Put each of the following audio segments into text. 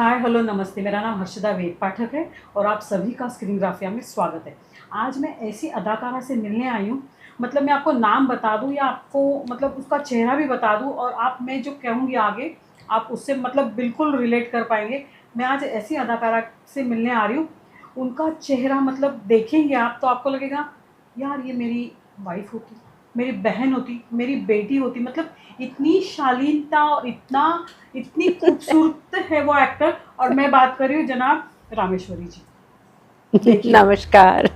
Hi hello नमस्ते। मेरा नाम हर्षदा वेद पाठक है और आप सभी का स्क्रीन ग्राफिया में स्वागत है। आज मैं ऐसी अदाकारा से मिलने आई हूँ, मतलब मैं आपको नाम बता दूँ या आपको मतलब उसका चेहरा भी बता दूँ और आप मैं जो कहूँगी आगे आप उससे मतलब बिल्कुल रिलेट कर पाएंगे। मैं आज ऐसी अदाकारा से मिलने आ रही हूँ, उनका चेहरा मतलब देखेंगे आप तो आपको लगेगा यार ये मेरी वाइफ होती, मेरी बहन होती, मेरी बेटी होती। मतलब इतनी शालीनता और इतनी खूबसूरत है वो एक्टर। और मैं बात कर रही हूँ जनाब रामेश्वरी जी। देखिए, नमस्कार।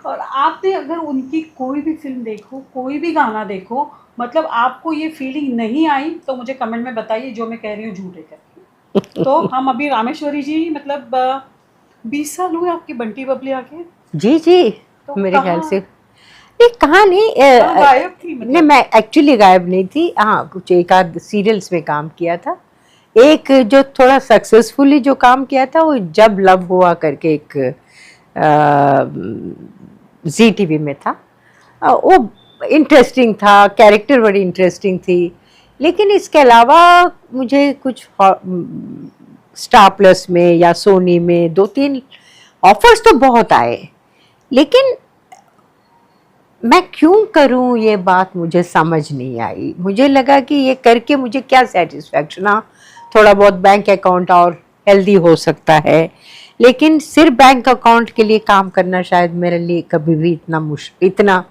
और आपने अगर उनकी कोई भी फिल्म देखो, कोई भी गाना देखो, मतलब आपको ये फीलिंग नहीं आई तो मुझे कमेंट में बताइए जो मैं कह रही हूँ झूठ है करके। तो हम अभी रामेश्वरी जी मतलब 20 साल हुए आपकी बंटी बबली आके। जी जी। तो मेरे ख्याल कहाँ से नहीं, कहाँ नहीं, कहाँ गायब थी नहीं मतलब। मैं एक्चुअली गायब नहीं थी। हाँ, कुछ एक आध सीरियल्स में काम किया था। एक जो थोड़ा सक्सेसफुली जो काम किया था वो जब लव हुआ करके एक जी टीवी में था। वो इंटरेस्टिंग था, कैरेक्टर बड़ी इंटरेस्टिंग थी। लेकिन इसके अलावा मुझे कुछ स्टार प्लस में या सोनी में दो तीन ऑफर्स तो बहुत आए, लेकिन मैं क्यों करूं ये बात मुझे समझ नहीं आई। मुझे लगा कि ये करके मुझे क्या सेटिस्फैक्शन। हाँ, थोड़ा बहुत बैंक अकाउंट और हेल्दी हो सकता है, लेकिन सिर्फ बैंक अकाउंट के लिए काम करना शायद मेरे लिए कभी भी इतना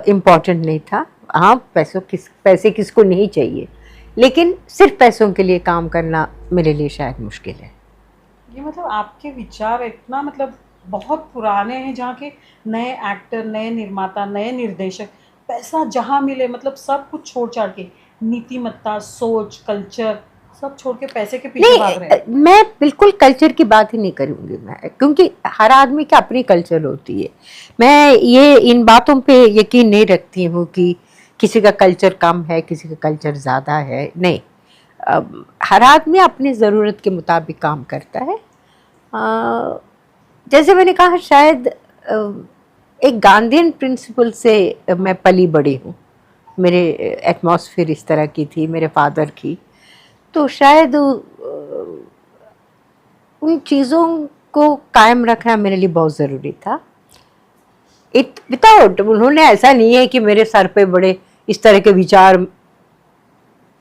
इम्पोर्टेंट नहीं था। हाँ, पैसे किसको नहीं चाहिए, लेकिन सिर्फ पैसों के लिए काम करना मेरे लिए शायद मुश्किल है। ये मतलब आपके विचार इतना मतलब बहुत पुराने हैं, जहाँ के नए एक्टर, नए निर्माता, नए निर्देशक पैसा जहाँ मिले मतलब सब कुछ छोड़ छाड़ के नीतिमत्ता, सोच, कल्चर सब छोड़ के पैसे के पीछे भाग रहे नहीं, हैं। मैं बिल्कुल कल्चर की बात ही नहीं करूंगी मैं, क्योंकि हर आदमी की अपनी कल्चर होती है। मैं ये इन बातों पे यकीन नहीं रखती हूँ कि किसी का कल्चर कम है, किसी का कल्चर ज़्यादा है। नहीं, हर आदमी अपनी ज़रूरत के मुताबिक काम करता है। जैसे मैंने कहा, शायद एक गांधीयन प्रिंसिपल से मैं पली बड़ी हूँ। मेरे एटमॉस्फेयर इस तरह की थी, मेरे फादर की। तो शायद उन चीज़ों को कायम रखना मेरे लिए बहुत ज़रूरी था। इट विदाउट, उन्होंने ऐसा नहीं है कि मेरे सर पे बड़े इस तरह के विचार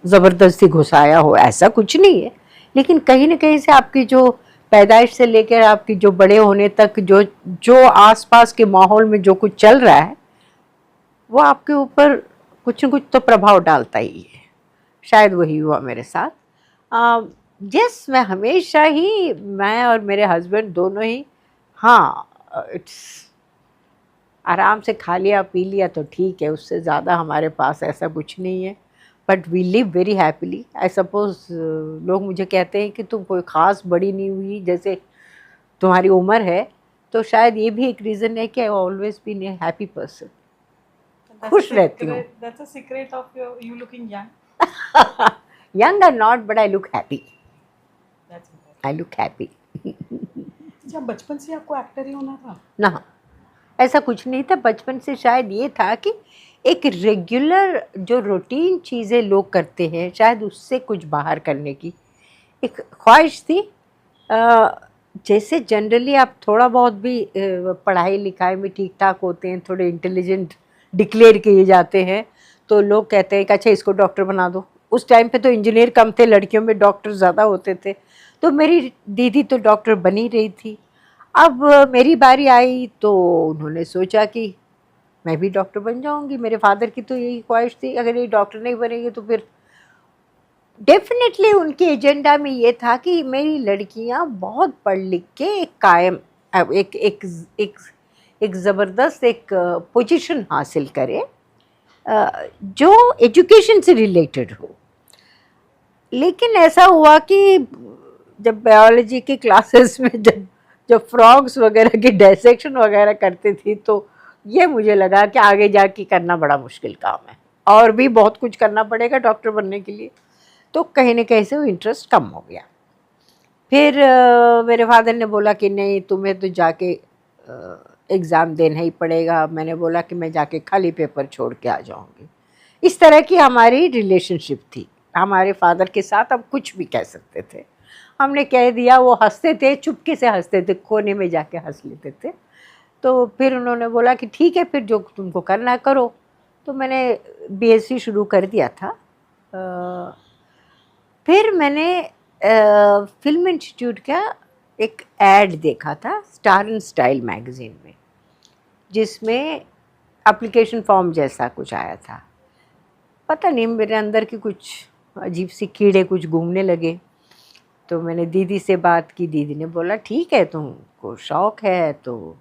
ज़बरदस्ती घुसाया हो, ऐसा कुछ नहीं है। लेकिन कहीं ना कहीं से आपकी जो पैदाइश से लेकर आपकी जो बड़े होने तक जो जो आसपास के माहौल में जो कुछ चल रहा है, वो आपके ऊपर कुछ न कुछ तो प्रभाव डालता ही है। शायद वही हुआ मेरे साथ। यस, मैं हमेशा ही, मैं और मेरे हस्बैंड दोनों ही, हाँ, इट्स आराम से खा लिया पी लिया तो ठीक है, उससे ज़्यादा हमारे पास ऐसा कुछ नहीं है। But we live very happily. I suppose लोग मुझे कहते हैं कि तुम कोई ख़ास बड़ी नहीं हुई, जैसे तुम्हारी उम्र है। तो शायद ये भी एक रीज़न है कि I always been a happy person. खुश रहती हूँ। That's a secret of you looking young. Young or not, but I look happy. That's important. I look happy. अच्छा, बचपन से आपको एक्टर ही होना था? ना, ऐसा कुछ नहीं था। बचपन से शायद ये था कि एक रेगुलर जो रूटीन चीज़ें लोग करते हैं, शायद उससे कुछ बाहर करने की एक ख्वाहिश थी। जैसे जनरली आप थोड़ा बहुत भी पढ़ाई लिखाई में ठीक ठाक होते हैं, थोड़े इंटेलिजेंट डिक्लेयर किए जाते हैं, तो लोग कहते हैं कि अच्छा इसको डॉक्टर बना दो। उस टाइम पे तो इंजीनियर कम थे, लड़कियों में डॉक्टर ज़्यादा होते थे। तो मेरी दीदी तो डॉक्टर बनी रही थी। अब मेरी बारी आई तो उन्होंने सोचा कि मैं भी डॉक्टर बन जाऊंगी। मेरे फादर की तो यही ख्वाहिश थी, अगर ये डॉक्टर नहीं बनेगी तो फिर डेफिनेटली उनके एजेंडा में ये था कि मेरी लड़कियां बहुत पढ़ लिख के एक कायम एक एक एक एक ज़बरदस्त एक पोजीशन हासिल करें, जो एजुकेशन से रिलेटेड हो। लेकिन ऐसा हुआ कि जब बायोलॉजी की क्लासेस में जब फ्रॉग्स वगैरह की डायसेक्शन वगैरह करती थी, तो ये मुझे लगा कि आगे जाके करना बड़ा मुश्किल काम है, और भी बहुत कुछ करना पड़ेगा डॉक्टर बनने के लिए। तो कहीं ना कहीं से वो इंटरेस्ट कम हो गया। फिर मेरे फादर ने बोला कि नहीं, तुम्हें तो जाके एग्ज़ाम देना ही पड़ेगा। मैंने बोला कि मैं जाके खाली पेपर छोड़ के आ जाऊंगी। इस तरह की हमारी रिलेशनशिप थी हमारे फादर के साथ, अब कुछ भी कह सकते थे। हमने कह दिया, वो हंसते थे, चुपके से हंसते थे, कोने में जाके हंस लेते थे। तो फिर उन्होंने बोला कि ठीक है, फिर जो तुमको करना है करो। तो मैंने बीएससी शुरू कर दिया था। फिर मैंने फिल्म इंस्टीट्यूट का एक ऐड देखा था स्टार एंड स्टाइल मैगज़ीन में, जिसमें एप्लीकेशन फॉर्म जैसा कुछ आया था। पता नहीं मेरे अंदर की कुछ अजीब सी कीड़े कुछ घूमने लगे। तो मैंने दीदी से बात की, दीदी ने बोला ठीक है, तुमको शौक़ है तो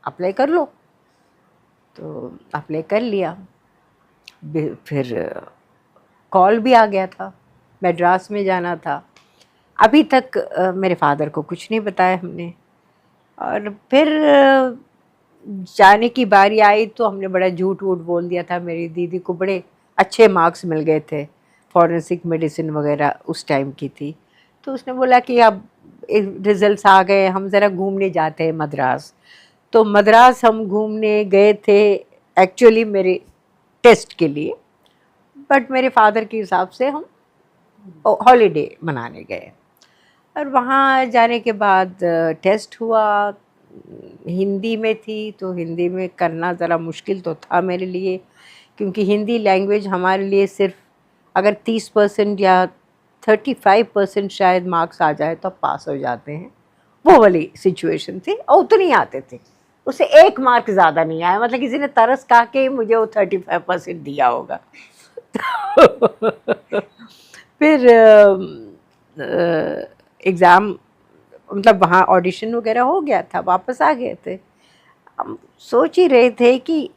अप्लाई कर लो। तो अप्लाई कर लिया। फिर कॉल भी आ गया था, मद्रास में जाना था। अभी तक मेरे फादर को कुछ नहीं बताया हमने। और फिर जाने की बारी आई तो हमने बड़ा झूठ वूठ बोल दिया था। मेरी दीदी को बड़े अच्छे मार्क्स मिल गए थे, फॉरेंसिक मेडिसिन वगैरह उस टाइम की थी। तो उसने बोला कि अब रिजल्ट्स आ गए, हम ज़रा घूमने जाते हैं मद्रास। तो मद्रास हम घूमने गए थे एक्चुअली मेरे टेस्ट के लिए, बट मेरे फादर के हिसाब से हम हॉलीडे मनाने गए। और वहाँ जाने के बाद टेस्ट हुआ, हिंदी में थी, तो हिंदी में करना ज़रा मुश्किल तो था मेरे लिए, क्योंकि हिंदी लैंग्वेज हमारे लिए सिर्फ अगर 30% या 35% शायद मार्क्स आ जाए तो पास हो जाते हैं, वो वाली सिचुएशन थी। और उतने ही आते थे, उसे 1 मार्क ज़्यादा नहीं आया, मतलब किसी ने तरस खा के मुझे वो 35% दिया होगा। फिर एग्ज़ाम मतलब वहाँ ऑडिशन वगैरह हो गया था, वापस आ गए थे। हम सोच ही रहे थे कि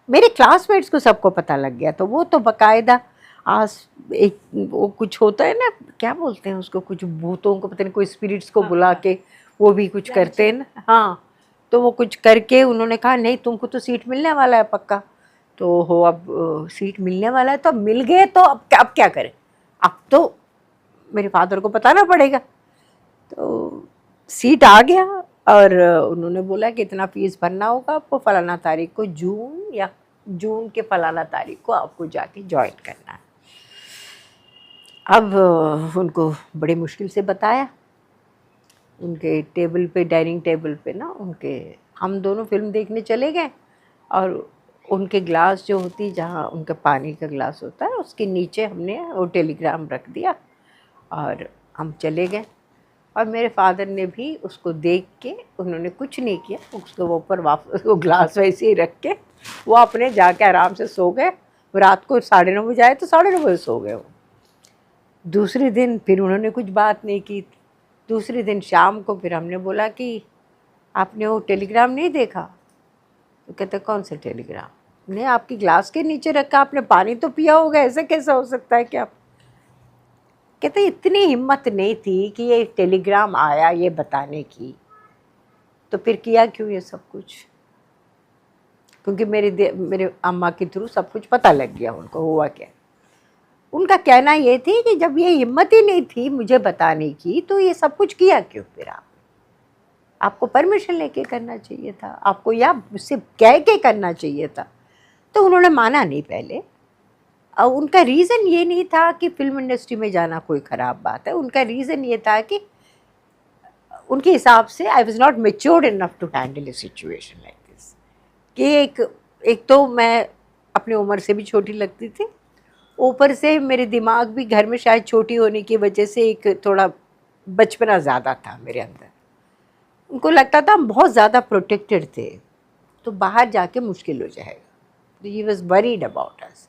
मेरे क्लासमेट्स को सबको पता लग गया, तो वो तो बाकायदा आज एक वो कुछ होता है ना, क्या बोलते हैं उसको, कुछ भूतों को पता नहीं, कोई स्पिरिट्स को बुला के वो भी कुछ करते हैं ना। हाँ, तो वो कुछ करके उन्होंने कहा नहीं तुमको तो सीट मिलने वाला है पक्का। तो हो अब सीट मिलने वाला है तो अब मिल गए, तो अब क्या करें, अब तो मेरे फादर को बताना पड़ेगा। तो सीट आ गया और उन्होंने बोला कि इतना फीस भरना होगा आपको, फलाना तारीख को, जून के फलाना तारीख को आपको जाके ज्वाइन करना है। अब उनको बड़े मुश्किल से बताया, उनके टेबल पे, डाइनिंग टेबल पे ना उनके, हम दोनों फिल्म देखने चले गए और उनके ग्लास जो होती, जहाँ उनका पानी का ग्लास होता है, उसके नीचे हमने वो टेलीग्राम रख दिया और हम चले गए। और मेरे फादर ने भी उसको देख के, उन्होंने कुछ नहीं किया, उसको ऊपर वापस वो ग्लास वैसे ही रख के वो अपने जाके आराम से सो गए। रात को 9:30 बजे आए तो 9:30 बजे सो गए वो। दूसरे दिन फिर उन्होंने कुछ बात नहीं की। दूसरे दिन शाम को फिर हमने बोला कि आपने वो टेलीग्राम नहीं देखा? तो कहते कौन सा टेलीग्राम? नहीं, आपकी ग्लास के नीचे रखा, आपने पानी तो पिया होगा, ऐसे कैसे हो सकता है कि आप? कहते इतनी हिम्मत नहीं थी कि ये टेलीग्राम आया ये बताने की, तो फिर किया क्यों ये सब कुछ? क्योंकि मेरे अम्मा के थ्रू सब कुछ पता लग गया उनको हुआ क्या। उनका कहना ये थी कि जब ये हिम्मत ही नहीं थी मुझे बताने की, तो ये सब कुछ किया क्यों फिर आपको परमिशन लेके करना चाहिए था, आपको या उससे कह के करना चाहिए था। तो उन्होंने माना नहीं पहले। और उनका रीज़न ये नहीं था कि फिल्म इंडस्ट्री में जाना कोई ख़राब बात है, उनका रीज़न ये था कि उनके हिसाब से I was not matured enough to handle a situation like this. कि एक तो मैं अपनी उम्र से भी छोटी लगती थी, ऊपर से मेरे दिमाग भी घर में शायद छोटी होने की वजह से एक थोड़ा बचपना ज़्यादा था मेरे अंदर। उनको लगता था हम बहुत ज़्यादा प्रोटेक्टेड थे, तो बाहर जाके मुश्किल हो जाएगा। He was worried about us.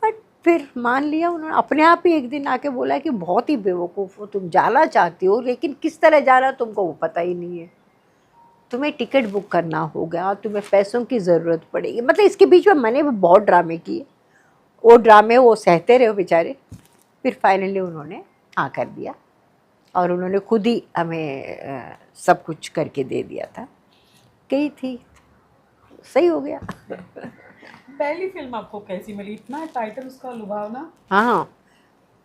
But फिर मान लिया उन्होंने, अपने आप ही एक दिन आके बोला कि बहुत ही बेवकूफ़ हो, तुम जाना चाहती हो लेकिन किस तरह जाना तुमको वो पता ही नहीं है, तुम्हें टिकट बुक करना होगा, तुम्हें पैसों की ज़रूरत पड़ेगी। मतलब इसके बीच में मैंने भी बहुत ड्रामे किए, वो ड्रामे वो सहते रहे बेचारे। फिर फाइनली उन्होंने हाँ कर दिया और उन्होंने खुद ही हमें सब कुछ करके दे दिया था। गई थी, सही हो गया। पहली फिल्म आपको कैसी मिली? इतना टाइटल उसका लुभावना। हाँ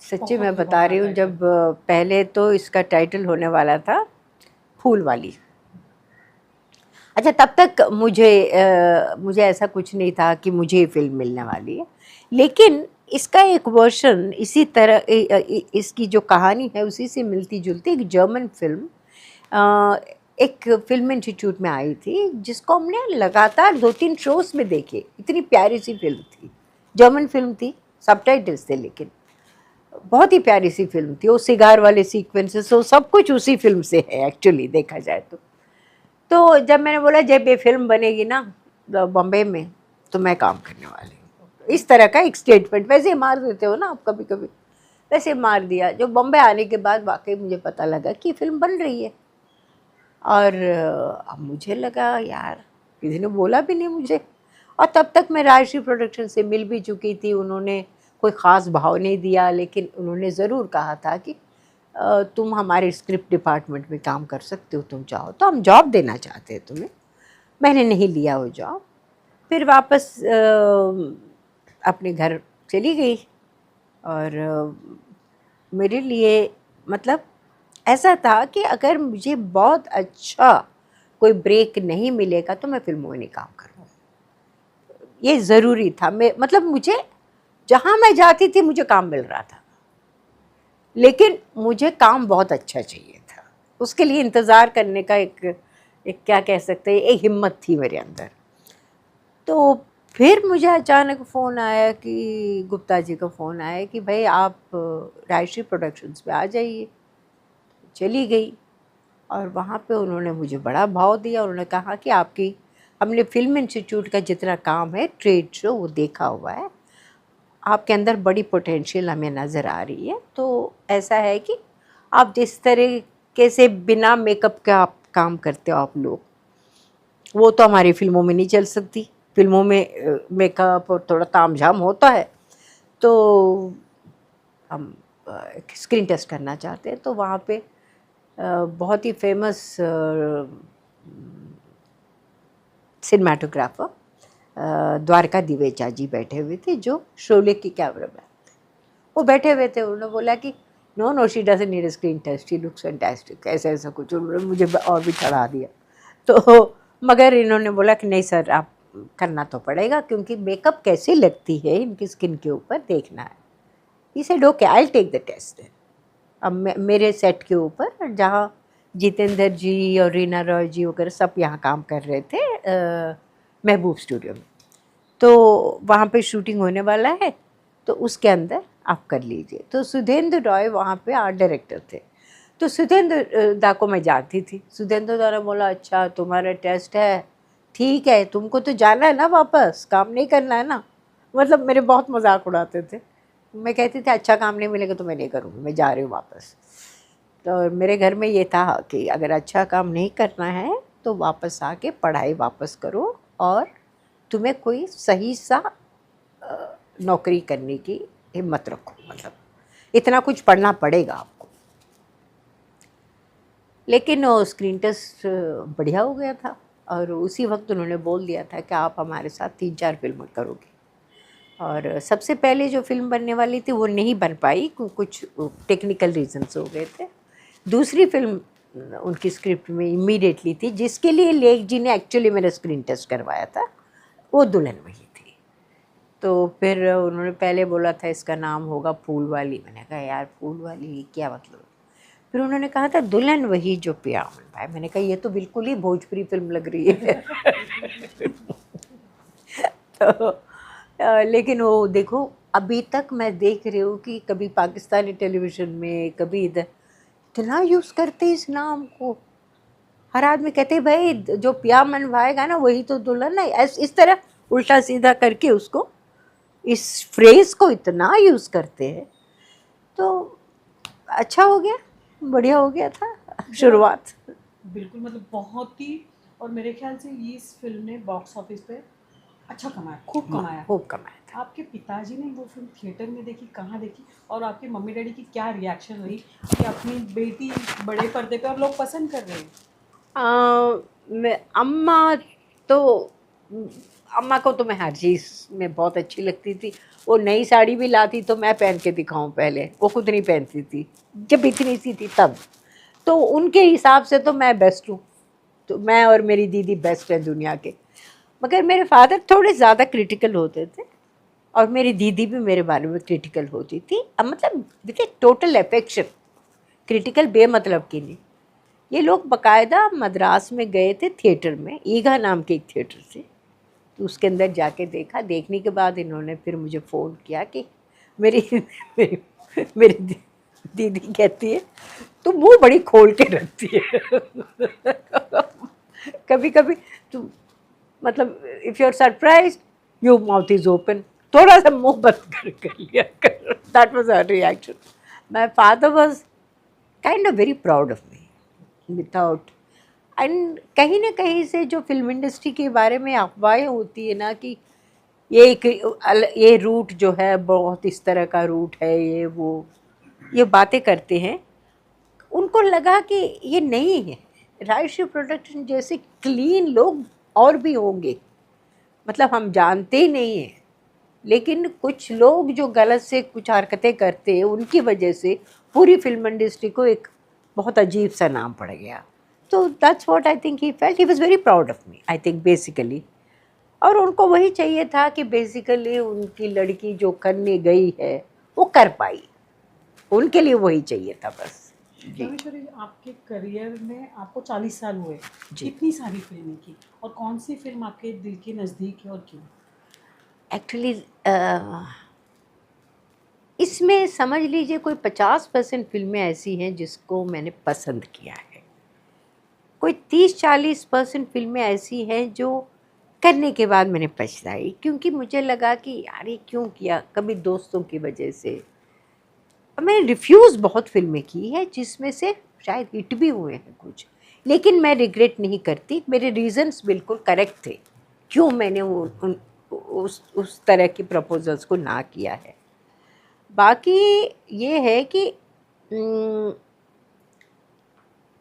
सच्ची मैं बता रही हूँ, जब पहले तो इसका टाइटल होने वाला था फूल वाली। अच्छा, तब तक मुझे ऐसा कुछ नहीं था कि मुझे फिल्म मिलने वाली है, लेकिन इसका एक वर्जन इसी तरह इसकी जो कहानी है उसी से मिलती जुलती एक जर्मन फिल्म एक फिल्म इंस्टीट्यूट में आई थी, जिसको हमने लगातार 2-3 शोज में देखे। इतनी प्यारी सी फिल्म थी, जर्मन फिल्म थी, सबटाइटल्स थे, लेकिन बहुत ही प्यारी सी फिल्म थी। वो सिगार वाले सीक्वेंसेस, वो सब कुछ उसी फिल्म से है एक्चुअली देखा जाए तो जब मैंने बोला जब ये फिल्म बनेगी ना बॉम्बे में तो मैं काम करने वाली हूँ, इस तरह का एक स्टेटमेंट वैसे मार देते हो ना आप कभी कभी, वैसे मार दिया। जो बॉम्बे आने के बाद वाकई मुझे पता लगा कि फिल्म बन रही है। और अब मुझे लगा यार किसी ने बोला भी नहीं मुझे, और तब तक मैं राजश्री प्रोडक्शन से मिल भी चुकी थी। उन्होंने कोई ख़ास भाव नहीं दिया, लेकिन उन्होंने ज़रूर कहा था कि तुम हमारे स्क्रिप्ट डिपार्टमेंट में काम कर सकते हो, तुम चाहो तो हम जॉब देना चाहते हैं तुम्हें। मैंने नहीं लिया वो जॉब, फिर वापस अपने घर चली गई। और मेरे लिए मतलब ऐसा था कि अगर मुझे बहुत अच्छा कोई ब्रेक नहीं मिलेगा तो मैं फिल्मों में नहीं काम करूँगी, ये ज़रूरी था। मैं मतलब मुझे जहाँ मैं जाती थी मुझे काम मिल रहा था, लेकिन मुझे काम बहुत अच्छा चाहिए था। उसके लिए इंतज़ार करने का एक क्या कह सकते हैं, एक हिम्मत थी मेरे अंदर। तो फिर मुझे अचानक फ़ोन आया कि गुप्ता जी का फ़ोन आया कि भाई आप राजश्री प्रोडक्शंस पे आ जाइए। चली गई और वहाँ पे उन्होंने मुझे बड़ा भाव दिया। उन्होंने कहा कि आपकी हमने फिल्म इंस्टीट्यूट का जितना काम है ट्रेड शो वो देखा हुआ है, आपके अंदर बड़ी पोटेंशियल हमें नज़र आ रही है। तो ऐसा है कि आप जिस तरीके से बिना मेकअप के आप काम करते हो आप लोग, वो तो हमारी फिल्मों में नहीं चल सकती। फिल्मों में मेकअप और थोड़ा तामझाम होता है, तो हम स्क्रीन टेस्ट करना चाहते हैं। तो वहाँ पे बहुत ही फेमस सिनेमाटोग्राफर द्वारका दिवेचा जी बैठे हुए थे, जो शोले की कैमरामैन थे। वो बैठे हुए थे, उन्होंने बोला कि no she doesn't need screen test, she looks fantastic, ऐसा कुछ उन्होंने मुझे और भी चढ़ा दिया। तो मगर इन्होंने बोला कि नहीं सर आप करना तो पड़ेगा, क्योंकि मेकअप कैसे लगती है इनकी स्किन के ऊपर देखना है। He said okay I will take the test. अब मेरे सेट के ऊपर जहाँ जितेंद्र जी और रीना रॉय जी वगैरह सब यहाँ काम कर रहे थे महबूब स्टूडियो में, तो वहाँ पे शूटिंग होने वाला है, तो उसके अंदर आप कर लीजिए। तो सुधेंद्र रॉय वहाँ पे आर्ट डायरेक्टर थे। तो सुधेंद्र दा को मैं जानती थी। सुधेंद्र दा ने बोला अच्छा तुम्हारा टेस्ट है, ठीक है, तुमको तो जाना है ना वापस, काम नहीं करना है ना। मतलब मेरे बहुत मजाक उड़ाते थे। मैं कहती थी अच्छा काम नहीं मिलेगा तो मैं नहीं करूँगी, मैं जा रही हूँ वापस। तो मेरे घर में ये था कि अगर अच्छा काम नहीं करना है तो वापस आके पढ़ाई वापस करो और तुम्हें कोई सही सा नौकरी करने की हिम्मत रखो, मतलब इतना कुछ पढ़ना पड़ेगा आपको। लेकिन स्क्रीन टेस्ट बढ़िया हो गया था और उसी वक्त उन्होंने बोल दिया था कि आप हमारे साथ 3-4 फिल्में करोगे। और सबसे पहले जो फिल्म बनने वाली थी वो नहीं बन पाई, कुछ टेक्निकल रीजंस हो गए थे। दूसरी फिल्म उनकी स्क्रिप्ट में इमीडिएटली थी, जिसके लिए लेख जी ने एक्चुअली मेरा स्क्रीन टेस्ट करवाया था, वो दुल्हन वही थी। तो फिर उन्होंने पहले बोला था इसका नाम होगा फूल वाली। मैंने कहा यार फूल वाली क्या मतलब। फिर उन्होंने कहा था दुल्हन वही जो पिया अमन भाई। मैंने कहा ये तो बिल्कुल ही भोजपुरी फिल्म लग रही है। तो लेकिन वो देखो अभी तक मैं देख रही हूँ कि कभी पाकिस्तानी टेलीविज़न में कभी इधर इतना यूज़ करते इस नाम को। हर आदमी कहते भाई जो पिया मनवाएगा ना वही तो दुल्हन है, इस तरह उल्टा सीधा करके उसको इस फ्रेज को इतना यूज़ करते हैं। तो अच्छा हो गया, बढ़िया हो गया था शुरुआत। बिल्कुल, मतलब बहुत ही। और मेरे ख्याल से ये इस फिल्म ने बॉक्स ऑफिस पे अच्छा कमाया, खूब कमाया। खूब कमाया था। आपके पिताजी ने वो फिल्म थिएटर में देखी, कहाँ देखी, और आपके मम्मी डैडी की क्या रिएक्शन हुई कि अपनी बेटी बड़े पर्दे पे और लोग पसंद कर रहे हैं? अम्मा को तो मैं हर चीज़ में बहुत अच्छी लगती थी। वो नई साड़ी भी लाती तो मैं पहन के दिखाऊं पहले, वो खुद नहीं पहनती थी जब इतनी सी थी तब। तो उनके हिसाब से तो मैं बेस्ट हूँ, तो मैं और मेरी दीदी बेस्ट हैं दुनिया के। मगर मेरे फादर थोड़े ज़्यादा क्रिटिकल होते थे और मेरी दीदी भी मेरे बारे में क्रिटिकल होती थी, मतलब विद टोटल अफेक्शन, क्रिटिकल बेमतलब की नहीं। ये लोग बकायदा मद्रास में गए थे थिएटर में, ईगा नाम के एक थिएटर से, तो उसके अंदर जाके देखा। देखने के बाद इन्होंने फिर मुझे फ़ोन किया कि मेरी मेरी, मेरी दीदी कहती है तू मुंह बड़ी खोल के रखती है कभी कभी तू, मतलब if you are surprise your mouth is open, थोड़ा सा मुंह बंद कर लिया कर। That was her reaction. My father was kind of very proud of me without, and कहीं ना कहीं से जो फिल्म इंडस्ट्री के बारे में अफवाहें होती है ना कि ये रूट जो है बहुत इस तरह का रूट है, ये बातें करते हैं, उनको लगा कि ये नहीं है। राजश्री प्रोडक्शन जैसे क्लीन लोग और भी होंगे, मतलब हम जानते ही नहीं हैं, लेकिन कुछ लोग जो गलत से कुछ हरकतें करते हैं उनकी वजह से पूरी फिल्म इंडस्ट्री को एक बहुत अजीब सा नाम पड़ गया। तो that's what I think he felt. He was very proud of me I think basically, और उनको वही चाहिए था कि बेसिकली उनकी लड़की जो करने गई है वो कर पाई, उनके लिए वही चाहिए था बस। रामेश्वरी जी, आपके करियर में आपको 40 साल हुए, जी। इतनी सारी फिल्में की, और कौन सी फिल्म आपके दिल के नज़दीक है और क्यों? एक्चुअली इसमें समझ लीजिए कोई 50% फिल्में ऐसी हैं जिसको मैंने पसंद किया है, कोई 30-40% फिल्में ऐसी हैं जो करने के बाद मैंने पछताई, क्योंकि मुझे लगा कि यार ये क्यों किया, कभी दोस्तों की वजह से। मैंने रिफ्यूज़ बहुत फिल्में की है जिसमें से शायद हिट भी हुए हैं कुछ, लेकिन मैं रिग्रेट नहीं करती, मेरे रीजंस बिल्कुल करेक्ट थे क्यों मैंने उस तरह की प्रपोजल्स को ना किया है। बाकी ये है कि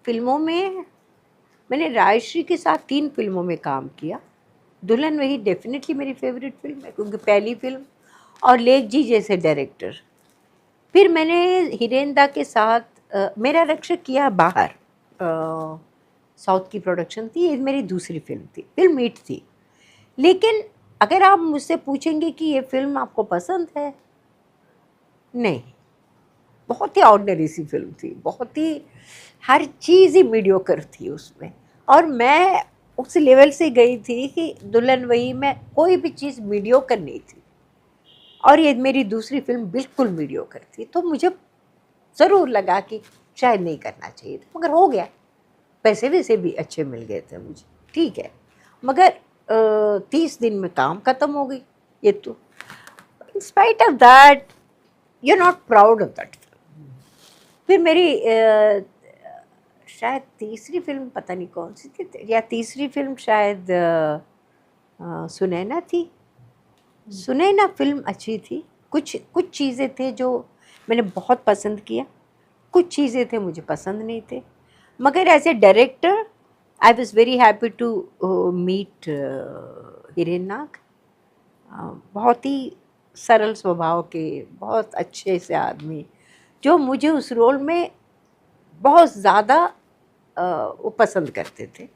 फिल्मों में मैंने राजश्री के साथ 3 फिल्मों में काम किया। दुल्हन वही डेफिनेटली मेरी फेवरेट फिल्म है क्योंकि पहली फिल्म, और लेख जी जैसे डायरेक्टर। फिर मैंने हिरेंदा के साथ मेरा रक्षक किया बाहर, साउथ की प्रोडक्शन थी, ये मेरी दूसरी फिल्म थी, फिल्म हिट थी। लेकिन अगर आप मुझसे पूछेंगे कि ये फिल्म आपको पसंद है, नहीं, बहुत ही ऑर्डिनरी सी फिल्म थी, बहुत ही हर चीज़ ही मीडियोकर थी उसमें, और मैं उस लेवल से गई थी कि दुल्हन वही में कोई भी चीज़ मीडियोकर नहीं थी, और ये मेरी दूसरी फिल्म बिल्कुल मीडियोकर थी। तो मुझे ज़रूर लगा कि शायद नहीं करना चाहिए था, मगर हो गया, पैसे वैसे भी अच्छे मिल गए थे मुझे, ठीक है, मगर 30 दिन में काम ख़त्म हो गई। ये तो in spite of that you are not proud of that. फिर मेरी शायद तीसरी फिल्म पता नहीं कौन सी थी, या तीसरी फिल्म शायद सुनैना थी। सुनैना फिल्म अच्छी थी, कुछ चीज़ें थे जो मैंने बहुत पसंद किया, कुछ चीज़ें थे मुझे पसंद नहीं थे, मगर as a director I was very happy to meet Hiren Nag. बहुत ही सरल स्वभाव के, बहुत अच्छे से आदमी, जो मुझे उस रोल में बहुत ज़्यादा वो पसंद करते थे।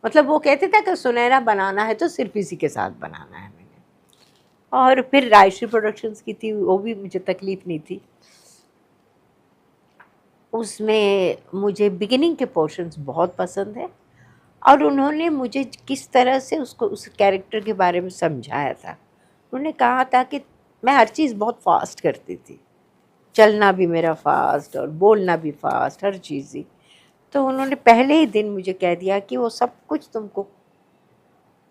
मतलब वो कहते थे कि सुनहरा बनाना है तो सिर्फ इसी के साथ बनाना है मैंने। और फिर राजश्री प्रोडक्शंस की थी, वो भी मुझे तकलीफ़ नहीं थी। उसमें मुझे बिगिनिंग के पोर्शंस बहुत पसंद है, और उन्होंने मुझे किस तरह से उसको उस कैरेक्टर के बारे में समझाया था। उन्होंने कहा था कि मैं हर चीज़ बहुत फास्ट करती थी, चलना भी मेरा फास्ट और बोलना भी फास्ट, हर चीज़ ही। तो उन्होंने पहले ही दिन मुझे कह दिया कि वो सब कुछ तुमको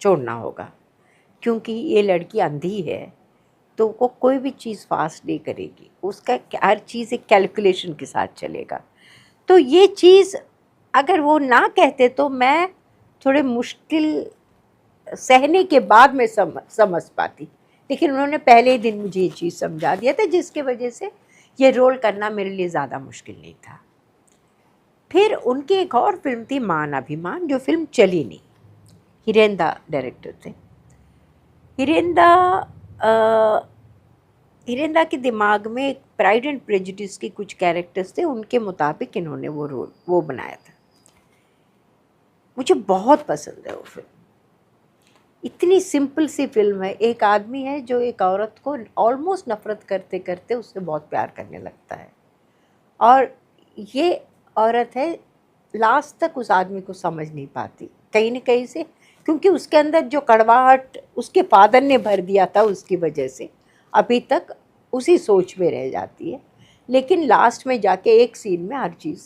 छोड़ना होगा, क्योंकि ये लड़की अंधी है, तो वो कोई भी चीज़ फास्ट नहीं करेगी, उसका हर चीज़ एक कैलकुलेशन के साथ चलेगा। तो ये चीज़ अगर वो ना कहते तो मैं थोड़े मुश्किल सहने के बाद में समझ पाती, लेकिन उन्होंने पहले ही दिन मुझे ये चीज़ समझा दिया था, जिसके वजह से ये रोल करना मेरे लिए ज़्यादा मुश्किल नहीं था। फिर उनकी एक और फिल्म थी मान अभिमान, जो फिल्म चली नहीं। हिरेंदा डायरेक्टर थे। हिरेंदा के दिमाग में प्राइड एंड प्रेजुडिस के कुछ कैरेक्टर्स थे, उनके मुताबिक इन्होंने वो बनाया था। मुझे बहुत पसंद है वो फिल्म, इतनी सिंपल सी फिल्म है, एक आदमी है जो एक औरत को ऑलमोस्ट नफरत करते करते उससे बहुत प्यार करने लगता है, और ये औरत है लास्ट तक उस आदमी को समझ नहीं पाती कहीं न कहीं से, क्योंकि उसके अंदर जो कड़वाहट उसके फादर ने भर दिया था उसकी वजह से अभी तक उसी सोच में रह जाती है। लेकिन लास्ट में जाके एक सीन में हर चीज़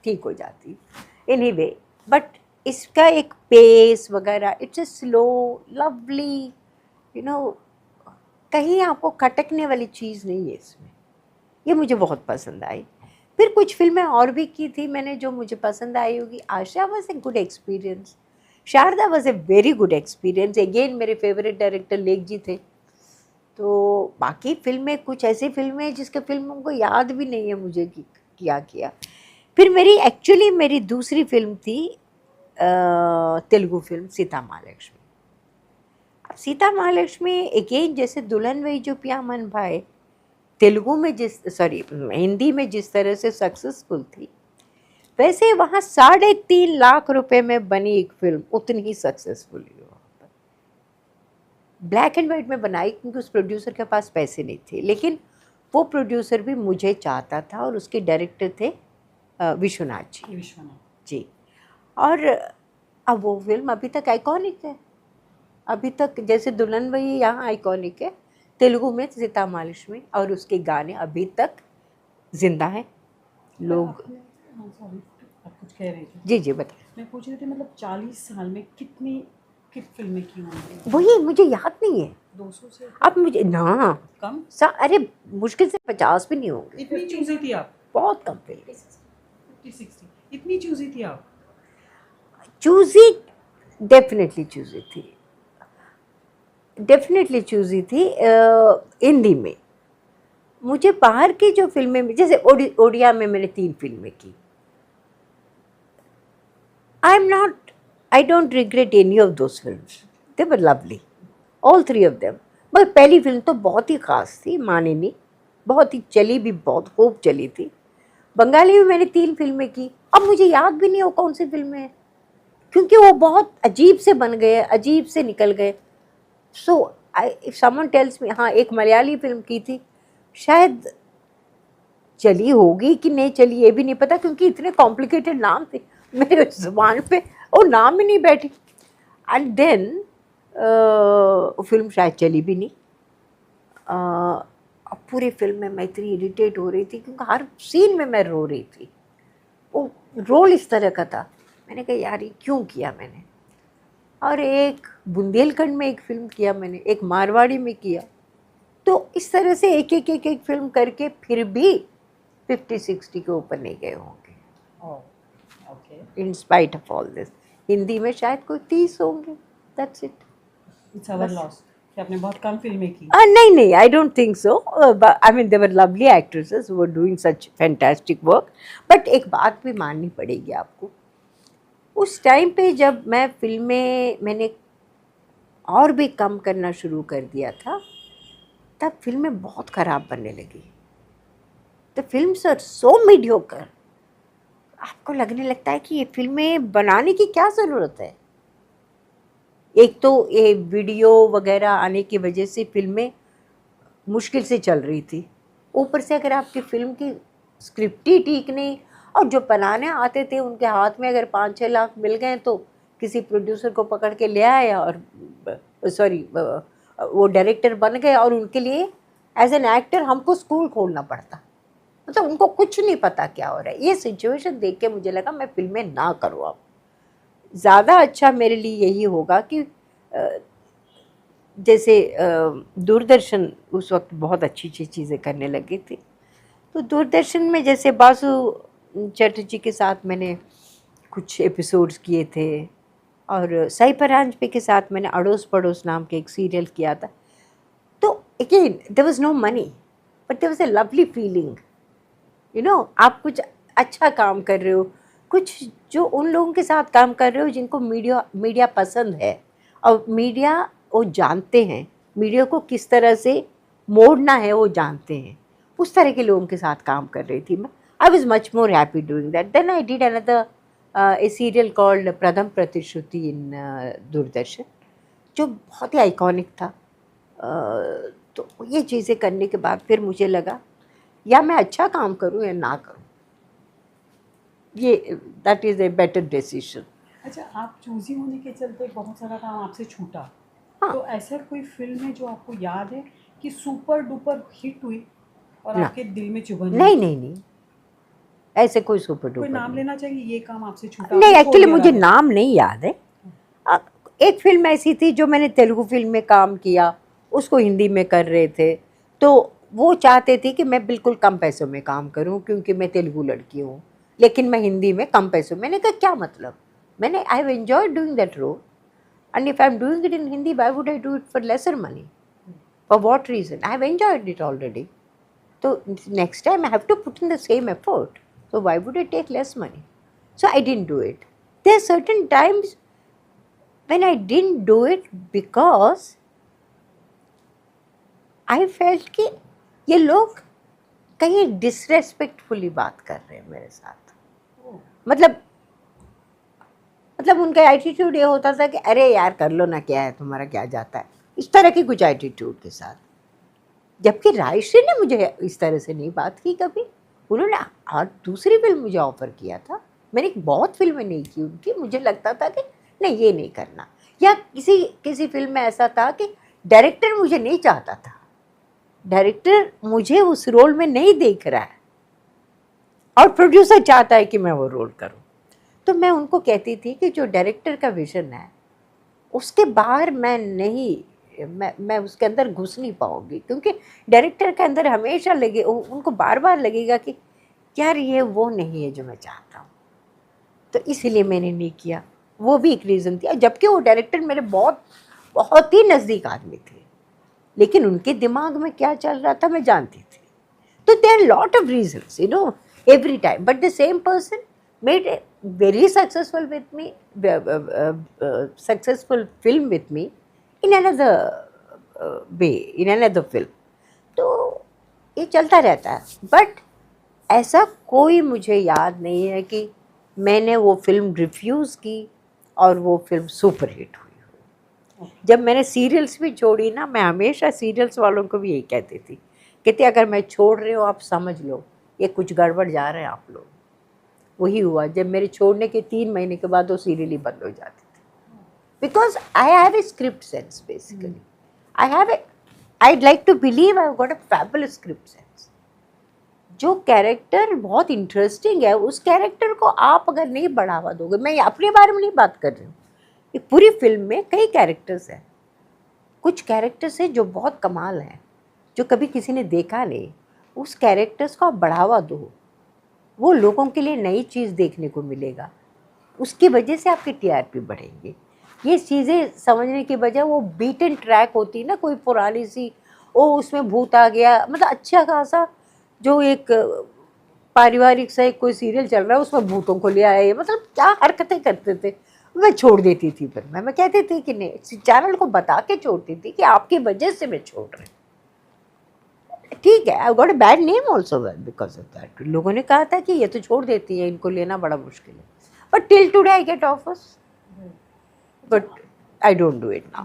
ठीक हो जाती है। एनीवे, बट इसका एक पेस वगैरह, it's a slow lovely, you know, कहीं आपको खटकने वाली चीज़ नहीं है इसमें। ये मुझे बहुत पसंद आई। फिर कुछ फिल्में और भी की थी मैंने जो मुझे पसंद आई होगी। Asha was a good experience, Sharda was a very good experience. Again मेरे फेवरेट डायरेक्टर लेख जी थे। तो बाकी फिल्में, कुछ ऐसी फिल्में हैं जिसके फिल्मों को याद भी नहीं है मुझे कि क्या किया। फिर मेरी दूसरी फिल्म थी तेलुगु फिल्म सीता महालक्ष्मी। सीता महालक्ष्मी अगेन जैसे दुल्हन वही जो पिया मन भाई तेलुगु में हिंदी में जिस तरह से सक्सेसफुल थी, वैसे वहाँ 3.5 लाख रुपए में बनी एक फिल्म उतनी ही सक्सेसफुल हुई वहाँ पर। ब्लैक एंड वाइट में बनाई क्योंकि उस प्रोड्यूसर के पास पैसे नहीं थे, लेकिन वो प्रोड्यूसर भी मुझे चाहता था और उसके डायरेक्टर थे विश्वनाथ जी। और अब वो फिल्म अभी तक आइकॉनिक है, अभी तक जैसे दुल्हन वही यहाँ आइकॉनिक है, तेलुगु में सीता महालक्ष्मी, और उसके गाने अभी तक जिंदा हैं। लोग आप कुछ कह रहे थे? जी जी बताइए। मैं पूछ रही थी मतलब 40 साल में कितनी फिल्में की होंगी? वही मुझे याद नहीं है। 200 से अब मुझे ना कम? अरे मुश्किल से 50 भी नहीं होंगे। इतनी चूजी थी आप? बहुत कम फिल्म। 50-60 इतनी चूजी थी आप? चूजी, डेफिनेटली चूजी थी, डेफिनेटली चूजी थी। हिंदी में मुझे बाहर की जो फिल्में, जैसे ओडिया में मैंने 3 फिल्में की। I don't regret any of those films. They were lovely, all 3 of them. मगर पहली फिल्म तो बहुत ही ख़ास थी, मानिनी, बहुत ही चली भी, बहुत खूब चली थी। बंगाली में मैंने 3 फिल्में की, अब मुझे याद भी नहीं हो कौन सी फिल्में हैं, क्योंकि वो बहुत अजीब से बन गए, अजीब से निकल गए। So if someone tells me, हाँ एक मलयाली फिल्म की थी, शायद चली होगी कि नहीं चली ये भी नहीं पता, क्योंकि इतने कॉम्प्लिकेटेड नाम थे मेरे जुबान पे, और नाम ही नहीं बैठी। एंड देन फिल्म शायद चली भी नहीं। अब पूरी फिल्म में मैं इतनी इरिटेट हो रही थी क्योंकि हर सीन में मैं रो रही थी। वो रोल इस तरह का था, मैंने कहा यार ये क्यों किया मैंने। और एक बुंदेलखंड में एक फिल्म किया मैंने, एक मारवाड़ी में किया। तो इस तरह से एक फिल्म करके फिर भी 50-60 के ऊपर नहीं गए होंगे, in spite of all this. Hindi में शायद कोई 30 होंगे, that's it. It's our loss कि आपने बहुत कम फिल्में की। नहीं, I don't think so. I mean there were lovely actresses who were doing such fantastic work. But एक बात भी माननी पड़ेगी आपको, उस टाइम पे जब मैं फिल्में मैंने और भी कम करना शुरू कर दिया था, तब फिल्में बहुत ख़राब बनने लगी। The films are so mediocre, आपको लगने लगता है कि ये फिल्में बनाने की क्या ज़रूरत है। एक तो ये वीडियो वगैरह आने की वजह से फिल्में मुश्किल से चल रही थी, ऊपर से अगर आपकी फिल्म की स्क्रिप्ट ही ठीक नहीं, और जो बनाने आते थे उनके हाथ में अगर 5-6 लाख मिल गए तो किसी प्रोड्यूसर को पकड़ के ले आए, और वो डायरेक्टर बन गए, और उनके लिए एज एन एक्टर हमको स्कूल खोलना पड़ता। मतलब उनको कुछ नहीं पता क्या हो रहा है। ये सिचुएशन देख के मुझे लगा मैं फिल्में ना करूँ अब, ज़्यादा अच्छा मेरे लिए यही होगा कि जैसे दूरदर्शन उस वक्त बहुत अच्छी अच्छी चीज़ें करने लगी थी। तो दूरदर्शन में जैसे बासु चटर्जी के साथ मैंने कुछ एपिसोड्स किए थे, और साई परांजपे के साथ मैंने अड़ोस पड़ोस नाम के एक सीरियल किया था। तो again there was no money, but there was a lovely feeling, you know, आप कुछ अच्छा काम कर रहे हो, कुछ जो उन लोगों के साथ काम कर रहे हो जिनको मीडिया पसंद है, और मीडिया वो जानते हैं, मीडिया को किस तरह से मोड़ना है वो जानते हैं, उस तरह के लोगों के साथ काम कर रही थी मैं। I was much more happy doing that. Then I did another a serial called Pratham Pratishruti इन दूरदर्शन। जो बहुत ही आइकॉनिक था। तो ये चीज़ें करने के बाद फिर मुझे लगा या मैं अच्छा काम करूं या ना करूं, ये that is a better decision. अच्छा, आप चूजी होने के चलते बहुत सारा काम आपसे छूटा, हाँ। तो ऐसा कोई फिल्म है जो आपको याद है कि सुपर डुपर हिट हुई और ना, आपके दिल में चुभन नहीं हुई? नहीं नहीं, ऐसे कोई सुपर कोई डुपर नाम नहीं। लेना चाहिए, ये काम आपसे छूटा, नहीं, आपने छोड़ एक्चुअली दिया मुझे राधे? नाम नहीं याद है। अ, एक फिल्म ऐसी थी जो मैंने तेलुगु फिल्म में काम किया, उसको हिंदी में कर रहे थे, तो वो चाहते थे कि मैं बिल्कुल कम पैसों में काम करूं क्योंकि मैं तेलुगु लड़की हूँ, लेकिन मैं हिंदी में कम पैसों। मैंने कहा क्या मतलब, मैंने I have enjoyed doing that role, and if I am doing it in Hindi why would I do it for lesser money, for what reason, I have enjoyed it already. So next time I have to put in the same effort. So why would I take less money? So I didn't do it. There are certain times when I didn't do it because I felt कि ये लोग कहीं disrespectfully बात कर रहे हैं मेरे साथ। मतलब उनका एटीट्यूड ये होता था कि अरे यार कर लो ना, क्या है तुम्हारा, क्या जाता है, इस तरह की कुछ एटीट्यूड के साथ। जबकि रायश्री ने मुझे इस तरह से नहीं बात की कभी। उन्होंने और दूसरी फिल्म मुझे ऑफ़र किया था, मैंने बहुत फिल्में नहीं की उनकी, मुझे लगता था कि नहीं ये नहीं करना, या किसी फिल्म में ऐसा था कि डायरेक्टर मुझे नहीं चाहता था, डायरेक्टर मुझे उस रोल में नहीं देख रहा है और प्रोड्यूसर चाहता है कि मैं वो रोल करूं, तो मैं उनको कहती थी कि जो डायरेक्टर का विजन है उसके बाहर मैं नहीं, मैं उसके अंदर घुस नहीं पाऊंगी, क्योंकि डायरेक्टर के अंदर हमेशा लगे, उनको बार बार लगेगा कि यार ये वो नहीं है जो मैं चाहता हूँ, तो इसीलिए मैंने नहीं किया। वो भी एक रीज़न थी, जबकि वो डायरेक्टर मेरे बहुत ही नज़दीक आदमी थे, लेकिन उनके दिमाग में क्या चल रहा था मैं जानती थी। तो there are lot of reasons, you know, every time, but the same person made a very successful with me, successful film with me in another way, in another film. तो ये चलता रहता है, बट ऐसा कोई मुझे याद नहीं है कि मैंने वो फिल्म रिफ्यूज़ की और वो फिल्म सुपर हिट हुई। जब मैंने सीरियल्स भी छोड़ी ना, मैं हमेशा सीरियल्स वालों को भी यही कहती थी, कहती अगर मैं छोड़ रही हूँ आप समझ लो ये कुछ गड़बड़ जा रहे हैं आप लोग। वही हुआ, जब मेरे छोड़ने के 3 महीने के बाद वो सीरियल ही बंद हो जाती थी, because I have a script sense basically, I'd like to believe I've got a fabulous script sense. जो कैरेक्टर बहुत इंटरेस्टिंग है उस कैरेक्टर को आप अगर नहीं बढ़ावा दोगे, मैं अपने बारे में नहीं बात कर रही हूँ, एक पूरी फिल्म में कई कैरेक्टर्स हैं, कुछ कैरेक्टर्स हैं जो बहुत कमाल हैं, जो कभी किसी ने देखा नहीं, उस कैरेक्टर्स को आप बढ़ावा दो, वो लोगों के लिए नई चीज़ देखने को मिलेगा, उसकी वजह से आपके टीआरपी बढ़ेंगे। ये चीज़ें समझने की बजाय वो बीटन ट्रैक होती ना, कोई पुरानी सी, ओ उसमें भूत आ गया, मतलब अच्छा खासा जो एक पारिवारिक सा एक कोई सीरियल चल रहा है उसमें भूतों को ले आए, मतलब क्या हरकतें करते थे, मैं छोड़ देती थी। फिर मैं कहती थी कि नहीं, चैनल को बता के छोड़ती थी कि आपकी वजह से मैं छोड़ रही हूँ। ठीक है, I got a bad name also because of that. लोगों ने कहा था कि ये तो छोड़ देती है, इनको लेना बड़ा मुश्किल है, but till today I get offers, but I don't do it now.